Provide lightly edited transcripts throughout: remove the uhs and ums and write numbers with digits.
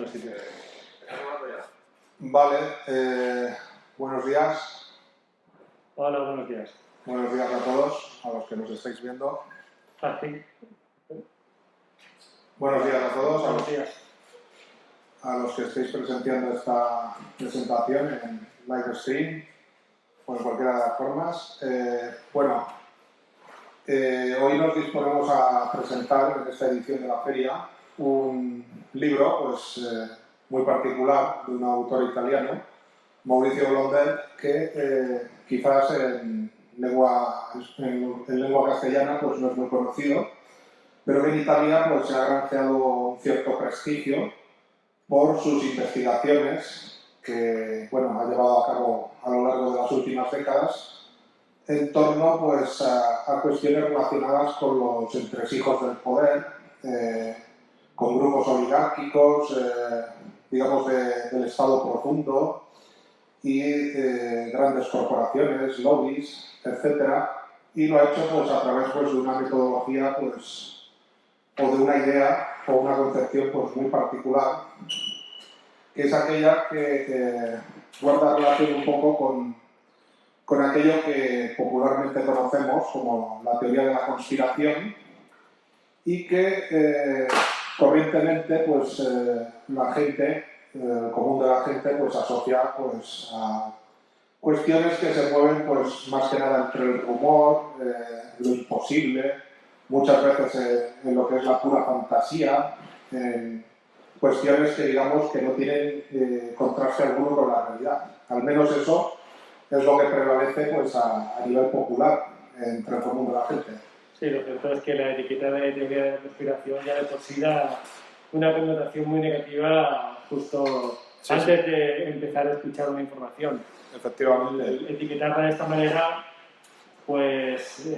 todo el sitio. Vale, buenos días. Hola, buenos días. Buenos días a todos, a los que nos estáis viendo. Fácil. Buenos días a todos, Buenos días. a los que estáis presenciando esta presentación en live stream o en cualquiera de las formas. Hoy nos disponemos a presentar en esta edición de la feria un libro muy particular de un autor italiano, Maurizio Blondet, que quizás en lengua castellana pues no es muy conocido, pero que en Italia pues, se ha granjeado un cierto prestigio por sus investigaciones que ha llevado a cabo a lo largo de las últimas décadas en torno pues, a cuestiones relacionadas con los entresijos del poder, con grupos oligárquicos, digamos del Estado profundo y grandes corporaciones, lobbies, etc. Y lo ha hecho pues, a través pues, de una metodología pues, o de una idea o una concepción pues, muy particular, que es aquella que guarda relación un poco con aquello que popularmente conocemos como la teoría de la conspiración y que corrientemente pues, la gente, el común de la gente, pues asocia pues, a cuestiones que se mueven pues, más que nada entre el rumor, lo imposible, muchas veces en lo que es la pura fantasía, en cuestiones que digamos que no tienen contraste alguno con la realidad. Al menos eso es lo que prevalece pues, a nivel popular entre el común de la gente. Sí, lo cierto es que la etiqueta de teoría de la conspiración ya de por sí da una connotación muy negativa justo antes de empezar a escuchar una información. Efectivamente. El etiquetarla de esta manera, pues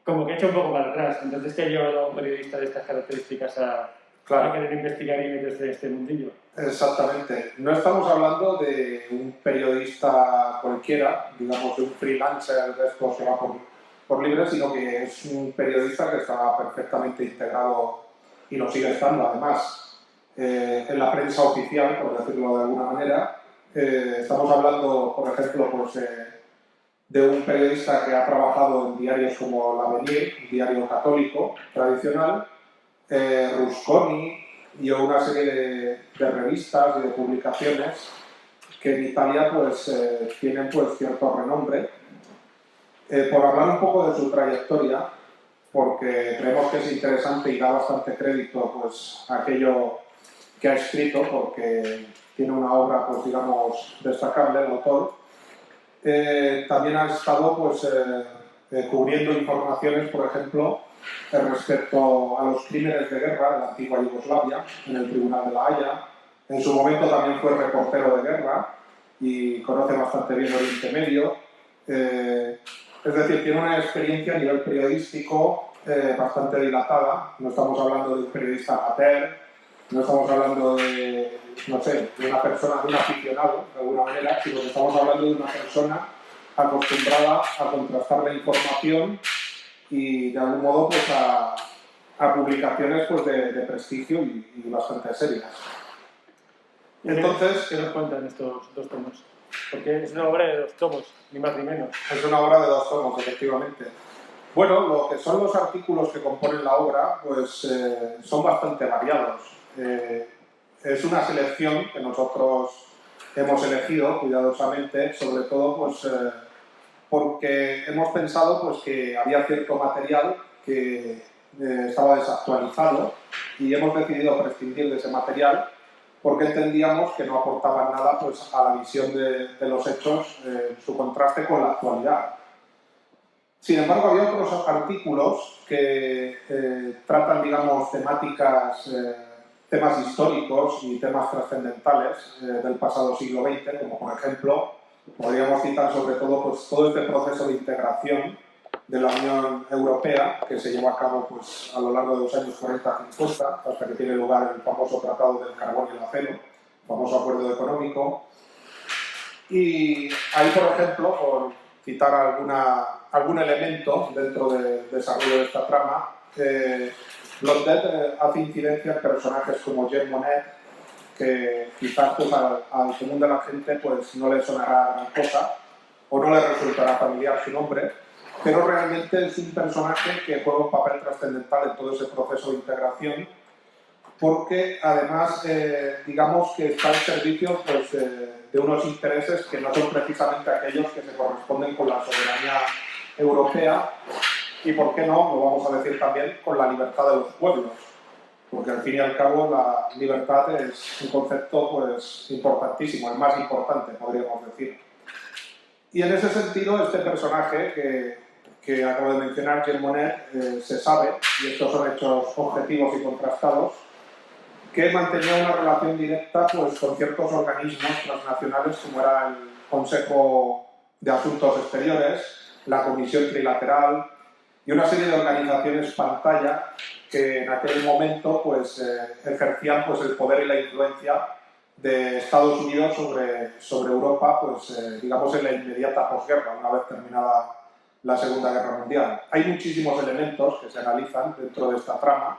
como que echa un poco para atrás. Entonces, ¿qué ha llevado a un periodista de estas características a querer investigar y meterse en este mundillo? Exactamente. No estamos hablando de un periodista cualquiera, digamos de un freelancer de estos que va por libre, sino que es un periodista que está perfectamente integrado y lo sigue estando además en la prensa oficial, por decirlo de alguna manera. Estamos hablando, por ejemplo, pues, de un periodista que ha trabajado en diarios como L'Avenir, un diario católico tradicional, Rusconi y una serie de revistas y de publicaciones que en Italia pues, tienen pues, cierto renombre. Por hablar un poco de su trayectoria, porque creemos que es interesante y da bastante crédito pues, a aquello que ha escrito, porque tiene una obra pues, digamos, destacable, el autor. También ha estado pues, cubriendo informaciones, por ejemplo, respecto a los crímenes de guerra de la antigua Yugoslavia en el Tribunal de La Haya. En su momento también fue reportero de guerra y conoce bastante bien Oriente Medio. Es decir, tiene una experiencia a nivel periodístico bastante dilatada. No estamos hablando de un periodista amateur, no estamos hablando de, no sé, de una persona, de un aficionado, de alguna manera, sino que estamos hablando de una persona acostumbrada a contrastar la información y de algún modo pues, a publicaciones pues, de prestigio y bastante serias. Entonces, ¿qué nos cuentan estos dos tomos? Porque es una obra de 2 tomos, ni más ni menos. Es una obra de 2 tomos, efectivamente. Bueno, lo que son los artículos que componen la obra pues, son bastante variados. Es una selección que nosotros hemos elegido cuidadosamente, sobre todo pues, porque hemos pensado pues, que había cierto material que estaba desactualizado y hemos decidido prescindir de ese material porque entendíamos que no aportaban nada pues, a la visión de los hechos en su contraste con la actualidad. Sin embargo, había otros artículos que tratan, digamos, temas históricos y temas trascendentales del pasado siglo XX, como por ejemplo, podríamos citar sobre todo pues, todo este proceso de integración de la Unión Europea que se llevó a cabo pues, a lo largo de los años 40-50, hasta que tiene lugar el famoso Tratado del Carbón y el Acero, el famoso acuerdo económico. Y ahí, por ejemplo, por citar algún elemento dentro del desarrollo de esta trama, Blondet hace incidencia en personajes como Jean Monnet, que quizás pues, al común de la gente pues, no le sonará gran cosa o no le resultará familiar su nombre, pero realmente es un personaje que juega un papel trascendental en todo ese proceso de integración, porque además, digamos que está al servicio pues, de unos intereses que no son precisamente aquellos que se corresponden con la soberanía europea y, por qué no, lo vamos a decir también, con la libertad de los pueblos, porque al fin y al cabo la libertad es un concepto pues, importantísimo, el más importante, podríamos decir. Y en ese sentido, este personaje que acabo de mencionar, Jean Monnet, se sabe, y estos son hechos objetivos y contrastados, que mantenía una relación directa pues, con ciertos organismos transnacionales como era el Consejo de Asuntos Exteriores, la Comisión Trilateral y una serie de organizaciones pantalla que en aquel momento pues, ejercían pues, el poder y la influencia de Estados Unidos sobre Europa, pues, digamos en la inmediata posguerra, una vez terminada la Segunda Guerra Mundial. Hay muchísimos elementos que se analizan dentro de esta trama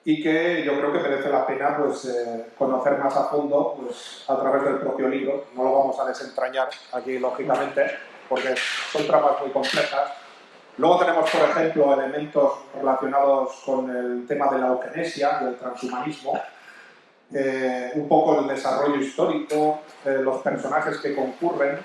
y que yo creo que merece la pena pues, conocer más a fondo pues, a través del propio libro. No lo vamos a desentrañar aquí, lógicamente, porque son tramas muy complejas. Luego tenemos, por ejemplo, elementos relacionados con el tema de la eugenesia y el transhumanismo, un poco el desarrollo histórico, los personajes que concurren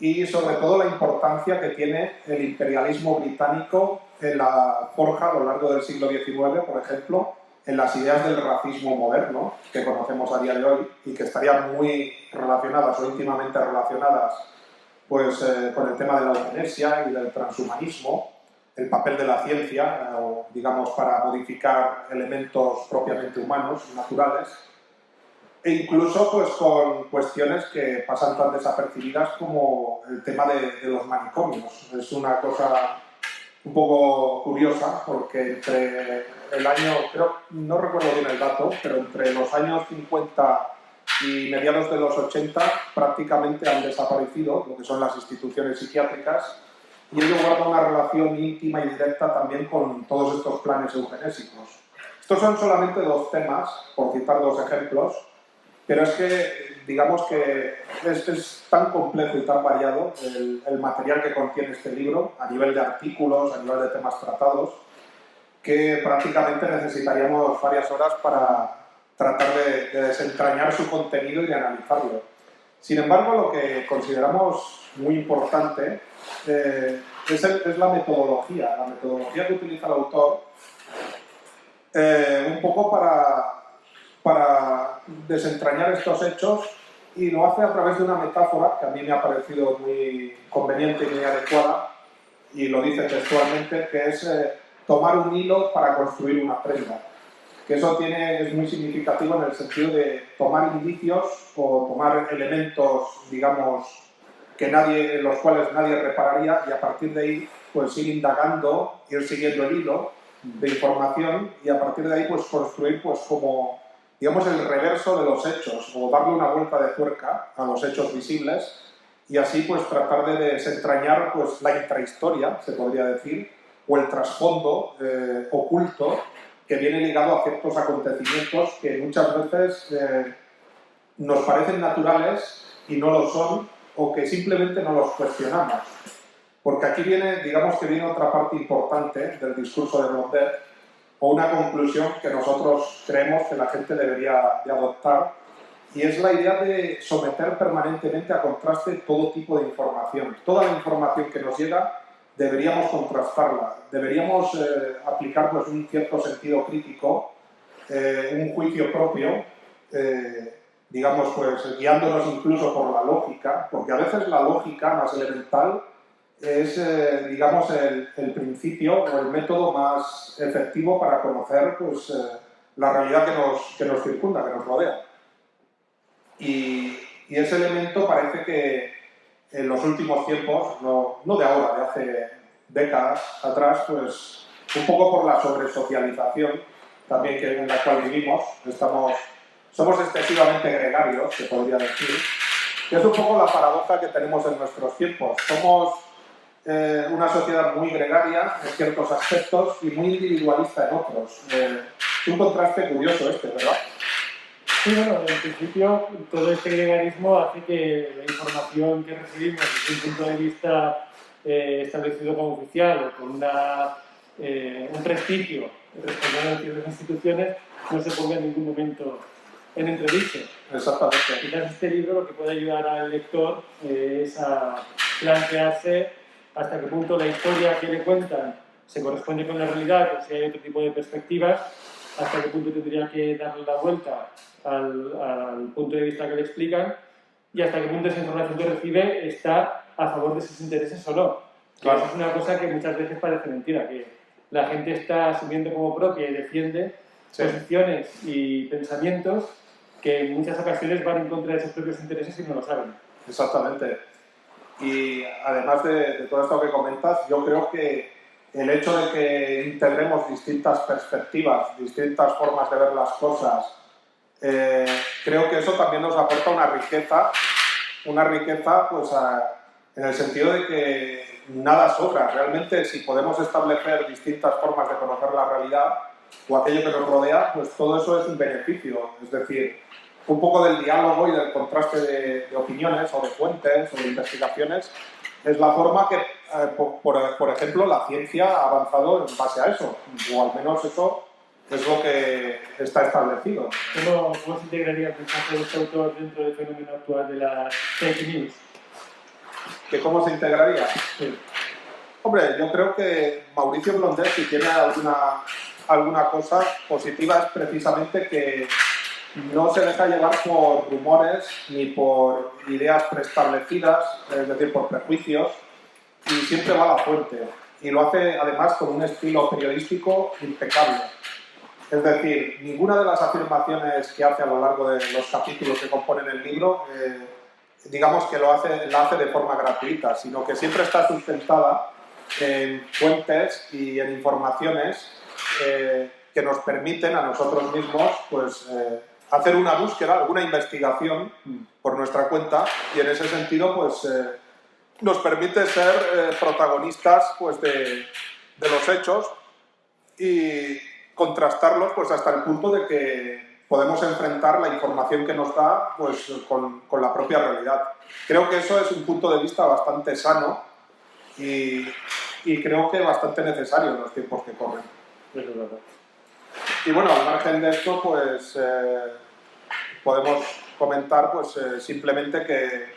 y sobre todo la importancia que tiene el imperialismo británico en la forja a lo largo del siglo XIX, por ejemplo, en las ideas del racismo moderno que conocemos a día de hoy y que estarían muy relacionadas o íntimamente relacionadas pues, con el tema de la eugenesia y del transhumanismo, el papel de la ciencia, digamos, para modificar elementos propiamente humanos y naturales, e incluso pues, con cuestiones que pasan tan desapercibidas como el tema de los manicomios. Es una cosa un poco curiosa porque entre el año, no recuerdo bien el dato, pero entre los años 50 y mediados de los 80 prácticamente han desaparecido lo que son las instituciones psiquiátricas y ello guarda una relación íntima y directa también con todos estos planes eugenésicos. Estos son solamente dos temas, por citar dos ejemplos, pero es que, digamos que es tan complejo y tan variado el material que contiene este libro, a nivel de artículos, a nivel de temas tratados, que prácticamente necesitaríamos varias horas para tratar de desentrañar su contenido y de analizarlo. Sin embargo, lo que consideramos muy importante es la metodología que utiliza el autor, un poco para desentrañar estos hechos, y lo hace a través de una metáfora que a mí me ha parecido muy conveniente y muy adecuada, y lo dice textualmente, que es tomar un hilo para construir una prenda. Que eso es muy significativo en el sentido de tomar indicios o tomar elementos, digamos, en los cuales nadie repararía, y a partir de ahí pues ir indagando, ir siguiendo el hilo de información y a partir de ahí pues construir pues como, digamos, el reverso de los hechos o darle una vuelta de tuerca a los hechos visibles y así pues tratar de desentrañar pues la intrahistoria, se podría decir, o el trasfondo oculto que viene ligado a ciertos acontecimientos que muchas veces nos parecen naturales y no lo son, o que simplemente no los cuestionamos. Porque aquí digamos que viene otra parte importante del discurso de Blondet, o una conclusión que nosotros creemos que la gente debería de adoptar, y es la idea de someter permanentemente a contraste todo tipo de información. Toda la información que nos llega deberíamos contrastarla, deberíamos aplicar pues, un cierto sentido crítico, un juicio propio, digamos, pues, guiándonos incluso por la lógica, porque a veces la lógica más elemental es, digamos, el principio o el método más efectivo para conocer pues, la realidad que nos circunda, que nos rodea. Y ese elemento parece que en los últimos tiempos, no de ahora, de hace décadas atrás, pues un poco por la sobresocialización también en la cual vivimos, somos excesivamente gregarios, se podría decir, que es un poco la paradoja que tenemos en nuestros tiempos. Somos una sociedad muy gregaria en ciertos aspectos y muy individualista en otros. Es un contraste curioso este, ¿verdad? Sí, bueno, en principio todo este gregarismo hace que la información que recibimos desde un punto de vista establecido como oficial o con un prestigio respaldado en ciertas instituciones no se ponga en ningún momento en entredicho. Exactamente. Quizás este libro lo que puede ayudar al lector es a plantearse hasta qué punto la historia que le cuentan se corresponde con la realidad o si hay otro tipo de perspectivas, hasta qué punto tendría que darle la vuelta al punto de vista que le explican y hasta qué punto esa información que recibe está a favor de sus intereses o no. Claro. Eso es una cosa que muchas veces parece mentira, que la gente está asumiendo como propia y defiende posiciones y pensamientos que en muchas ocasiones van en contra de sus propios intereses y no lo saben. Exactamente. Y además de todo esto que comentas, yo creo que el hecho de que integremos distintas perspectivas, distintas formas de ver las cosas, creo que eso también nos aporta una riqueza pues, en el sentido de que nada sobra. Realmente, si podemos establecer distintas formas de conocer la realidad o aquello que nos rodea, pues todo eso es un beneficio. Es decir, un poco del diálogo y del contraste de opiniones o de fuentes o de investigaciones es la forma que, por ejemplo, la ciencia ha avanzado en base a eso, o al menos eso es lo que está establecido. ¿Cómo se integraría el mensaje de este autor dentro del fenómeno actual de las fake news? ¿Que cómo se integraría? Sí. Hombre, yo creo que Mauricio Blondet, si tiene alguna cosa positiva, es precisamente que no se deja llevar por rumores ni por ideas preestablecidas, es decir, por prejuicios, y siempre va a la fuente. Y lo hace además con un estilo periodístico impecable. Es decir, ninguna de las afirmaciones que hace a lo largo de los capítulos que componen el libro, digamos que la hace de forma gratuita, sino que siempre está sustentada en fuentes y en informaciones que nos permiten a nosotros mismos pues, hacer una búsqueda, alguna investigación por nuestra cuenta, y en ese sentido pues, nos permite ser protagonistas pues, de los hechos y contrastarlos pues, hasta el punto de que podemos enfrentar la información que nos da pues, con la propia realidad. Creo que eso es un punto de vista bastante sano y creo que bastante necesario en los tiempos que corren. Y bueno, al margen de esto, pues podemos comentar pues, simplemente que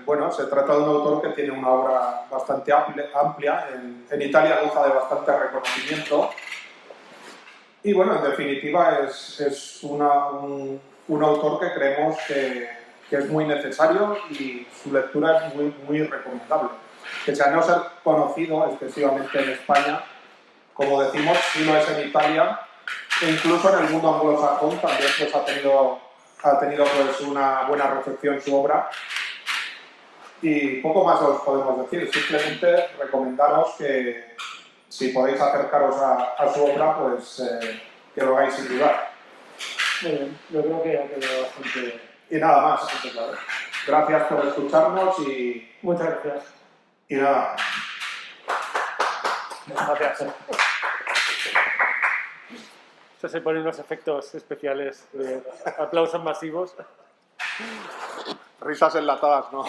bueno, se trata de un autor que tiene una obra bastante amplia. En Italia goza de bastante reconocimiento. Y bueno, en definitiva es un autor que creemos que es muy necesario y su lectura es muy, muy recomendable. Pese a no ser conocido excesivamente en España, como decimos, sí lo es en Italia, e incluso en el mundo anglosajón también pues, ha tenido pues, una buena recepción su obra. Y poco más os podemos decir, simplemente recomendaros que si podéis acercaros a su obra, pues que lo hagáis sin dudar. Muy bien, yo creo que ha quedado bastante... Y nada más. Bastante claro. Gracias por escucharnos y... Muchas gracias. Y nada. Gracias. Eso se ponen los efectos especiales, aplausos masivos. Risas enlatadas, ¿no?